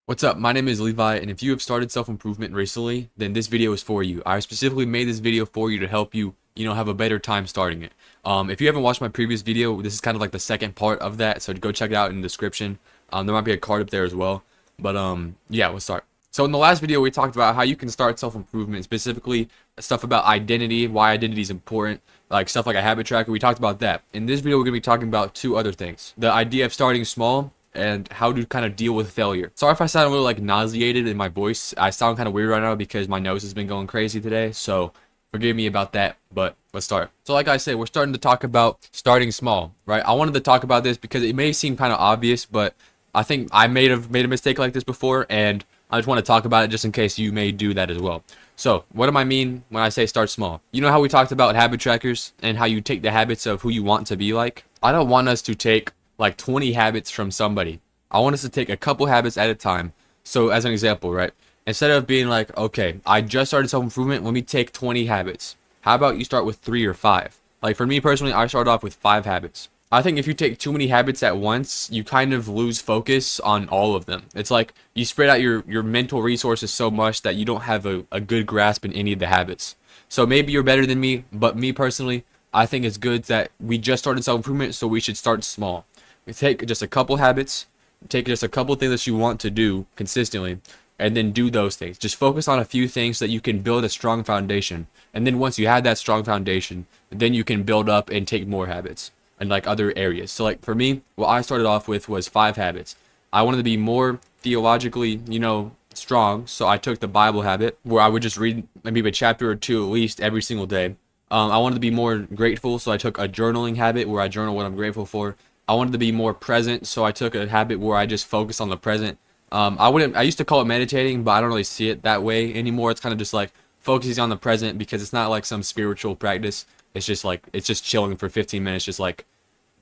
What's up? My name is Levi, and if you have started self-improvement recently, then this video is for you. I specifically made this video for you to help you, have a better time starting it. If you haven't watched my previous video, this is kind of like the second part of that, so go check it out in the description. There might be a card up there as well. But yeah, let's start. So in the last video, we talked about how you can start self-improvement, specifically stuff about identity, why identity is important, like stuff like a habit tracker. We talked about that. In this video, we're going to be talking about two other things. The idea of starting small and how to kind of deal with failure. Sorry if I sound a little like nauseated in my voice. I sound kind of weird right now because my nose has been going crazy today, so forgive me about that, but let's start. So like I said, we're starting to talk about starting small, right? I wanted to talk about this because it may seem kind of obvious, but I think I may have made a mistake like this before, and I just want to talk about it just in case you may do that as well. So what do I mean when I say start small? You know how we talked about habit trackers and how you take the habits of who you want to be like? I don't want us to take like 20 habits from somebody. I want us to take a couple habits at a time. So as an example, right? Instead of being like, okay, I just started self-improvement, let me take 20 habits. How about you start with 3 or 5? Like for me personally, I started off with 5 habits. I think if you take too many habits at once, you kind of lose focus on all of them. It's like you spread out your mental resources so much that you don't have a good grasp in any of the habits. So maybe you're better than me, but me personally, I think it's good that we just started self-improvement, so we should start small. We take just a couple habits, take just a couple things that you want to do consistently, and then do those things. Just focus on a few things so that you can build a strong foundation. And then once you have that strong foundation, then you can build up and take more habits and like other areas. So like for me, what I started off with was 5 habits. I wanted to be more theologically, strong. So I took the Bible habit where I would just read maybe a chapter or two at least every single day. I wanted to be more grateful. So I took a journaling habit where I journal what I'm grateful for. I wanted to be more present, so I took a habit where I just focus on the present. I used to call it meditating, but I don't really see it that way anymore. It's kind of just like focusing on the present because it's not like some spiritual practice. It's just chilling for 15 minutes, just like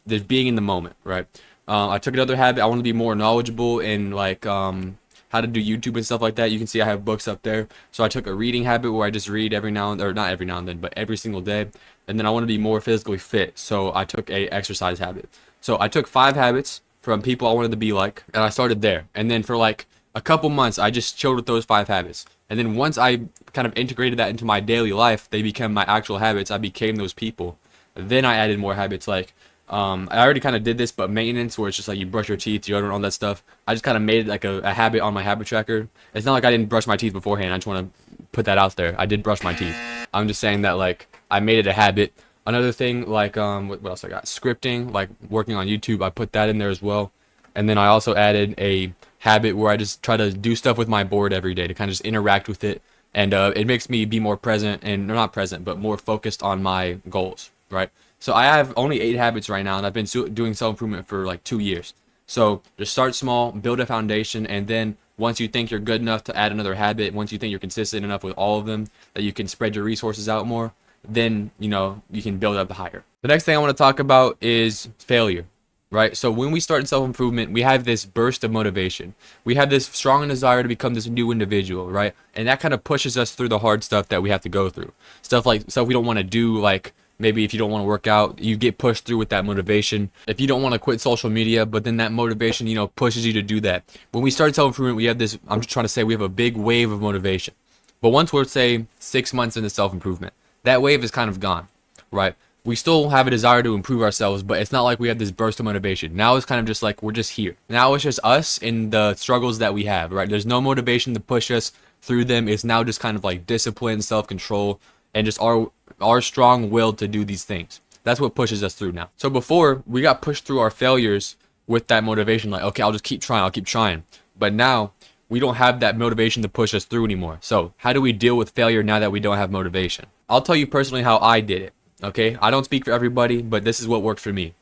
just being in the moment, right? I took another habit. I want to be more knowledgeable in like how to do YouTube and stuff like that. You can see I have books up there. So I took a reading habit where I just read every now and, or not every now and then, but every single day. And then I want to be more physically fit, so I took a exercise habit. So I took 5 habits from people I wanted to be like, and I started there. And then for like a couple months, I just chilled with those 5 habits. And then once I kind of integrated that into my daily life, they became my actual habits. I became those people. Then I added more habits like, I already kind of did this, but maintenance, where it's just like you brush your teeth, deodorant, all that stuff. I just kind of made it like a habit on my habit tracker. It's not like I didn't brush my teeth beforehand. I just want to put that out there. I did brush my teeth. I'm just saying that like I made it a habit. Another thing, like, what else I got? Scripting, like working on YouTube, I put that in there as well. And then I also added a habit where I just try to do stuff with my board every day to kind of just interact with it. And it makes me be more present, and not present, but more focused on my goals, right? So I have only 8 habits right now, and I've been doing self-improvement for like 2 years. So just start small, build a foundation, and then once you think you're good enough to add another habit, once you think you're consistent enough with all of them, that you can spread your resources out more, then you can build up higher. The next thing I want to talk about is failure, right? So when we start self-improvement, we have this burst of motivation. We have this strong desire to become this new individual, right? And that kind of pushes us through the hard stuff that we have to go through. Stuff we don't want to do, like maybe if you don't want to work out, you get pushed through with that motivation. If you don't want to quit social media, but then that motivation, pushes you to do that. When we start self-improvement, we have this, I'm just trying to say, we have a big wave of motivation. But once we're, say, 6 months into self-improvement, that wave is kind of gone, right? We still have a desire to improve ourselves, but it's not like we have this burst of motivation. Now it's kind of just like we're just here. Now it's just us and the struggles that we have, right? There's no motivation to push us through them. It's now just kind of like discipline, self-control, and just our strong will to do these things. That's what pushes us through now. So before, we got pushed through our failures with that motivation, like, okay, I'll just keep trying, I'll keep trying. But now we don't have that motivation to push us through anymore. So how do we deal with failure now that we don't have motivation? I'll tell you personally how I did it, okay? I don't speak for everybody, but this is what worked for me.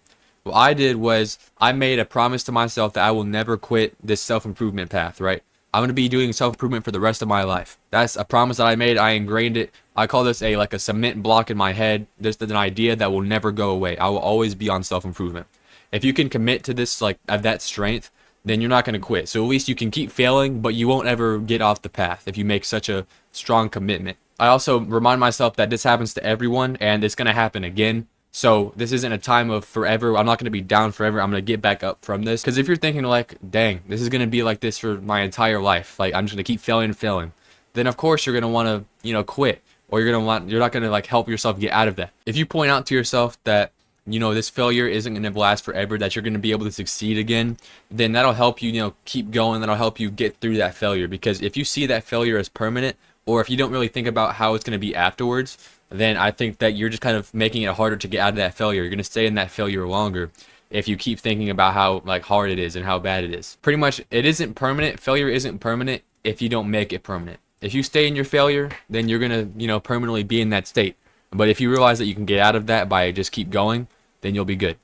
What I did was I made a promise to myself that I will never quit this self-improvement path, right? I'm going to be doing self-improvement for the rest of my life. That's a promise that I made. I ingrained it. I call this like a cement block in my head. There's an idea that will never go away. I will always be on self-improvement. If you can commit to this, like, of that strength, then you're not going to quit. So at least you can keep failing, but you won't ever get off the path if you make such a strong commitment. I also remind myself that this happens to everyone, and it's going to happen again. So this isn't a time of forever. I'm not going to be down forever. I'm going to get back up from this. Because if you're thinking like, dang, this is going to be like this for my entire life, like I'm just going to keep failing and failing, then of course you're going to want to, quit, or you're not going to like help yourself get out of that. If you point out to yourself that, this failure isn't going to last forever, that you're going to be able to succeed again, then that'll help you, keep going. That'll help you get through that failure. Because if you see that failure as permanent, or if you don't really think about how it's going to be afterwards, then I think that you're just kind of making it harder to get out of that failure. You're going to stay in that failure longer if you keep thinking about how like hard it is and how bad it is. Pretty much, it isn't permanent. Failure isn't permanent if you don't make it permanent. If you stay in your failure, then you're going to, permanently be in that state. But if you realize that you can get out of that by just keep going, then you'll be good.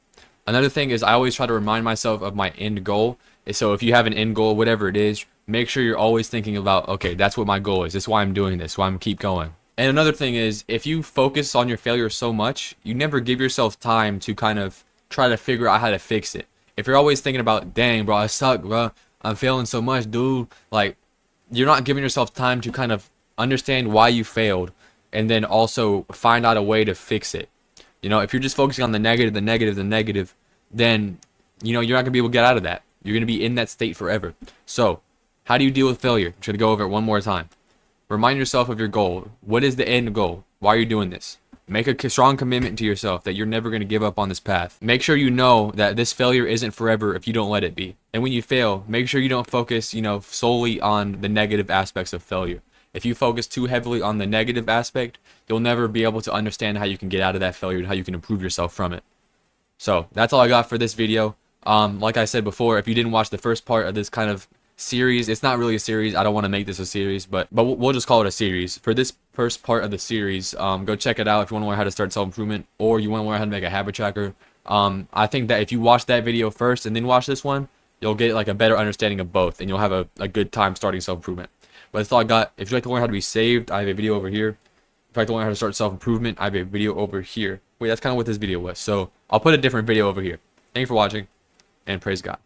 Another thing is I always try to remind myself of my end goal. So if you have an end goal, whatever it is, make sure you're always thinking about, okay, that's what my goal is. This is why I'm doing this. Why I'm keep going. And another thing is, if you focus on your failure so much, you never give yourself time to kind of try to figure out how to fix it. If you're always thinking about, dang, bro, I suck, bro, I'm failing so much, dude, like, you're not giving yourself time to kind of understand why you failed and then also find out a way to fix it. If you're just focusing on the negative, then, you're not going to be able to get out of that. You're going to be in that state forever. So, how do you deal with failure? I'm going to go over it one more time. Remind yourself of your goal. What is the end goal? Why are you doing this? Make a strong commitment to yourself that you're never going to give up on this path. Make sure you know that this failure isn't forever if you don't let it be. And when you fail, make sure you don't focus, solely on the negative aspects of failure. If you focus too heavily on the negative aspect, you'll never be able to understand how you can get out of that failure and how you can improve yourself from it. So that's all I got for this video. Like I said before, if you didn't watch the first part of this kind of series, it's not really a series. I don't want to make this a series, but we'll just call it a series. For this first part of the series, go check it out if you want to learn how to start self-improvement, or you want to learn how to make a habit tracker. I think that if you watch that video first and then watch this one, you'll get like a better understanding of both, and you'll have a good time starting self-improvement. But that's all I got. If you'd like to learn how to be saved, I have a video over here. If you'd like to learn how to start self-improvement, I have a video over here. Wait, that's kind of what this video was. So I'll put a different video over here. Thank you for watching, and praise God.